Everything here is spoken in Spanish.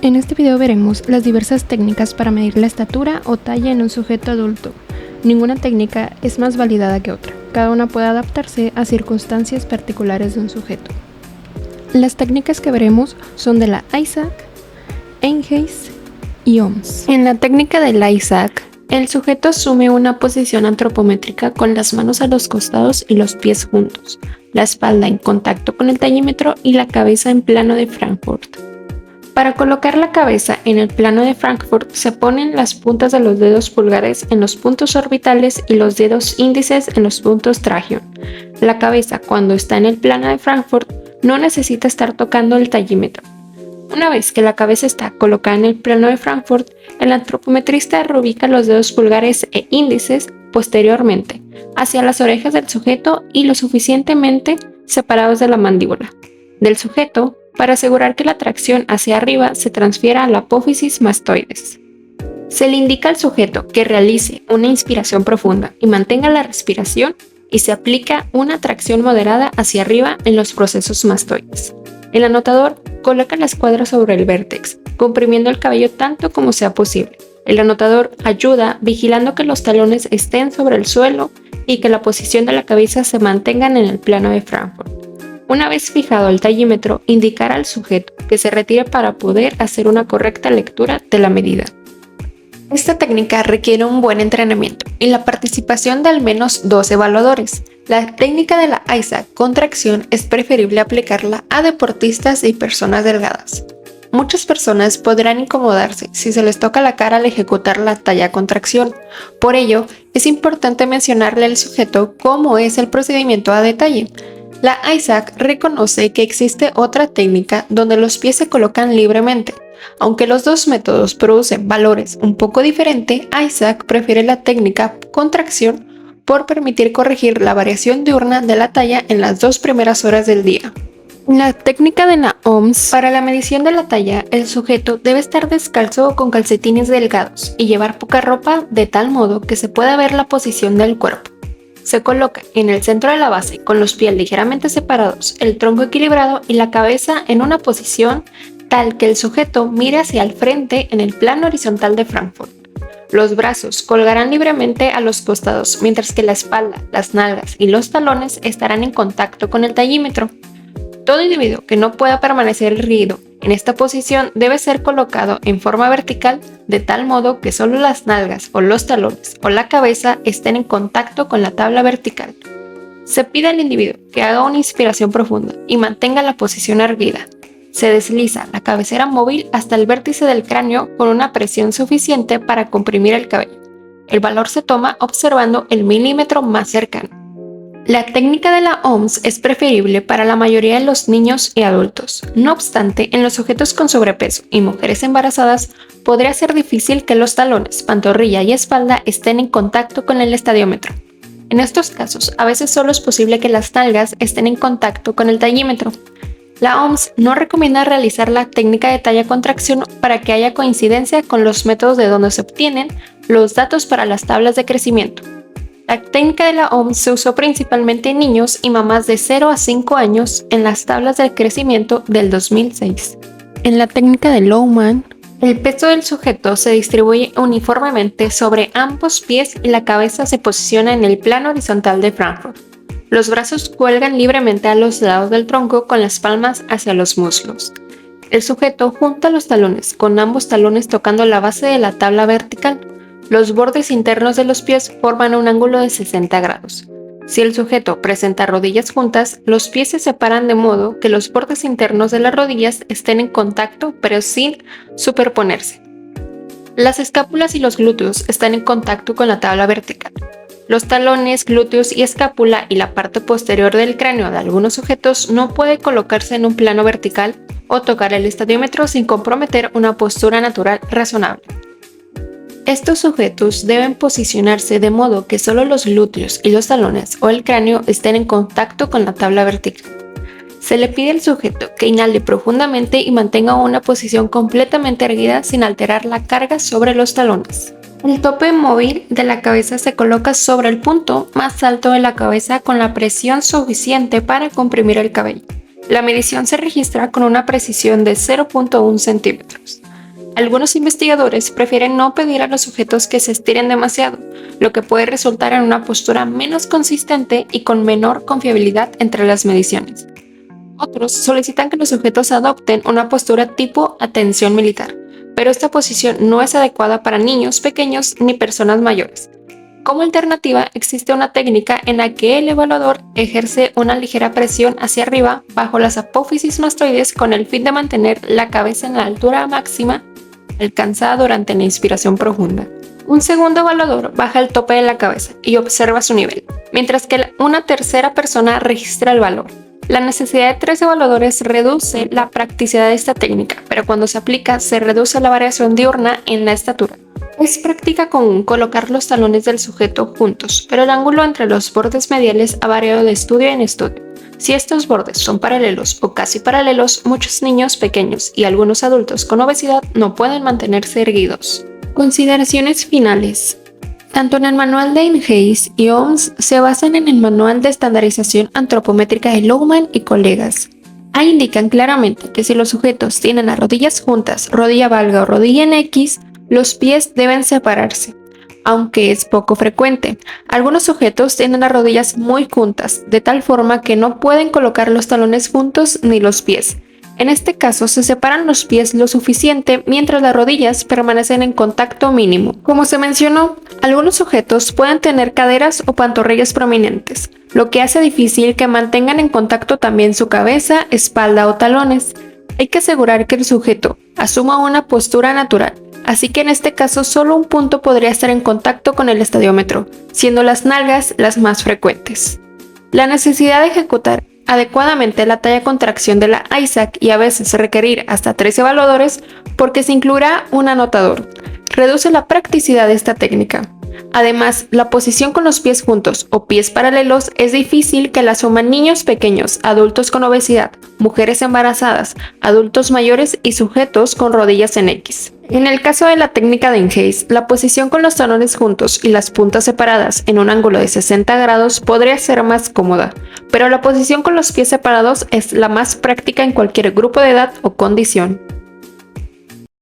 En este video veremos las diversas técnicas para medir la estatura o talla en un sujeto adulto. Ninguna técnica es más validada que otra. Cada una puede adaptarse a circunstancias particulares de un sujeto. Las técnicas que veremos son de la Isaac, Einheis y OMS. En la técnica de la Isaac, el sujeto asume una posición antropométrica con las manos a los costados y los pies juntos, la espalda en contacto con el tallímetro y la cabeza en plano de Frankfurt. Para colocar la cabeza en el plano de Frankfurt se ponen las puntas de los dedos pulgares en los puntos orbitales y los dedos índices en los puntos tragion. La cabeza, cuando está en el plano de Frankfurt, no necesita estar tocando el tallímetro. Una vez que la cabeza está colocada en el plano de Frankfurt, el antropometrista reubica los dedos pulgares e índices posteriormente hacia las orejas del sujeto y lo suficientemente separados de la mandíbula del sujeto para asegurar que la tracción hacia arriba se transfiera a la apófisis mastoides. Se le indica al sujeto que realice una inspiración profunda y mantenga la respiración y se aplica una tracción moderada hacia arriba en los procesos mastoides. El anotador coloca la escuadra sobre el vértex, comprimiendo el cabello tanto como sea posible. El anotador ayuda vigilando que los talones estén sobre el suelo y que la posición de la cabeza se mantengan en el plano de Frankfurt. Una vez fijado el tallímetro, indicará al sujeto que se retire para poder hacer una correcta lectura de la medida. Esta técnica requiere un buen entrenamiento y la participación de al menos 2 evaluadores. La técnica de la Isaac con tracción es preferible aplicarla a deportistas y personas delgadas. Muchas personas podrán incomodarse si se les toca la cara al ejecutar la talla con tracción. Por ello, es importante mencionarle al sujeto cómo es el procedimiento a detalle. La Isaac reconoce que existe otra técnica donde los pies se colocan libremente. Aunque los dos métodos producen valores un poco diferentes, Isaac prefiere la técnica con tracción por permitir corregir la variación diurna de la talla en las 2 primeras horas del día. En la técnica de la OMS, para la medición de la talla, el sujeto debe estar descalzo o con calcetines delgados y llevar poca ropa de tal modo que se pueda ver la posición del cuerpo. Se coloca en el centro de la base con los pies ligeramente separados, el tronco equilibrado y la cabeza en una posición tal que el sujeto mire hacia el frente en el plano horizontal de Frankfurt. Los brazos colgarán libremente a los costados, mientras que la espalda, las nalgas y los talones estarán en contacto con el tallímetro. Todo individuo que no pueda permanecer erguido en esta posición debe ser colocado en forma vertical de tal modo que solo las nalgas o los talones o la cabeza estén en contacto con la tabla vertical. Se pide al individuo que haga una inspiración profunda y mantenga la posición erguida. Se desliza la cabecera móvil hasta el vértice del cráneo con una presión suficiente para comprimir el cabello. El valor se toma observando el milímetro más cercano. La técnica de la OMS es preferible para la mayoría de los niños y adultos. No obstante, en los sujetos con sobrepeso y mujeres embarazadas podría ser difícil que los talones, pantorrilla y espalda estén en contacto con el estadiómetro. En estos casos, a veces solo es posible que las nalgas estén en contacto con el tallímetro. La OMS no recomienda realizar la técnica de talla con tracción para que haya coincidencia con los métodos de donde se obtienen los datos para las tablas de crecimiento. La técnica de la OMS se usó principalmente en niños y mamás de 0 a 5 años en las tablas de crecimiento del 2006. En la técnica de Lohmann, el peso del sujeto se distribuye uniformemente sobre ambos pies y la cabeza se posiciona en el plano horizontal de Frankfurt. Los brazos cuelgan libremente a los lados del tronco con las palmas hacia los muslos. El sujeto junta los talones, con ambos talones tocando la base de la tabla vertical. Los bordes internos de los pies forman un ángulo de 60 grados. Si el sujeto presenta rodillas juntas, los pies se separan de modo que los bordes internos de las rodillas estén en contacto pero sin superponerse. Las escápulas y los glúteos están en contacto con la tabla vertical. Los talones, glúteos y escápula y la parte posterior del cráneo de algunos sujetos no puede colocarse en un plano vertical o tocar el estadiómetro sin comprometer una postura natural razonable. Estos sujetos deben posicionarse de modo que solo los glúteos y los talones o el cráneo estén en contacto con la tabla vertical. Se le pide al sujeto que inhale profundamente y mantenga una posición completamente erguida sin alterar la carga sobre los talones. El tope móvil de la cabeza se coloca sobre el punto más alto de la cabeza con la presión suficiente para comprimir el cabello. La medición se registra con una precisión de 0.1 centímetros. Algunos investigadores prefieren no pedir a los sujetos que se estiren demasiado, lo que puede resultar en una postura menos consistente y con menor confiabilidad entre las mediciones. Otros solicitan que los sujetos adopten una postura tipo atención militar, pero esta posición no es adecuada para niños pequeños ni personas mayores. Como alternativa, existe una técnica en la que el evaluador ejerce una ligera presión hacia arriba bajo las apófisis mastoides con el fin de mantener la cabeza en la altura máxima alcanzada durante la inspiración profunda. Un segundo evaluador baja el tope de la cabeza y observa su nivel, mientras que una tercera persona registra el valor. La necesidad de 3 evaluadores reduce la practicidad de esta técnica, pero cuando se aplica se reduce la variación diurna en la estatura. Es práctica común colocar los talones del sujeto juntos, pero el ángulo entre los bordes mediales ha variado de estudio en estudio. Si estos bordes son paralelos o casi paralelos, muchos niños pequeños y algunos adultos con obesidad no pueden mantenerse erguidos. Consideraciones finales. Tanto en el manual de Ingeis y OMS se basan en el manual de estandarización antropométrica de Lohmann y colegas. Ahí indican claramente que si los sujetos tienen las rodillas juntas, rodilla valga o rodilla en X, los pies deben separarse, aunque es poco frecuente. Algunos sujetos tienen las rodillas muy juntas, de tal forma que no pueden colocar los talones juntos ni los pies. En este caso se separan los pies lo suficiente mientras las rodillas permanecen en contacto mínimo. Como se mencionó, algunos sujetos pueden tener caderas o pantorrillas prominentes, lo que hace difícil que mantengan en contacto también su cabeza, espalda o talones. Hay que asegurar que el sujeto asuma una postura natural, así que en este caso solo un punto podría estar en contacto con el estadiómetro, siendo las nalgas las más frecuentes. La necesidad de ejecutar adecuadamente la talla contracción de la ISAC y a veces requerir hasta 3 evaluadores porque se incluirá un anotador. Reduce la practicidad de esta técnica. Además, la posición con los pies juntos o pies paralelos es difícil que la asuman niños pequeños, adultos con obesidad, mujeres embarazadas, adultos mayores y sujetos con rodillas en X. En el caso de la técnica de Ingeis, la posición con los talones juntos y las puntas separadas en un ángulo de 60 grados podría ser más cómoda, pero la posición con los pies separados es la más práctica en cualquier grupo de edad o condición.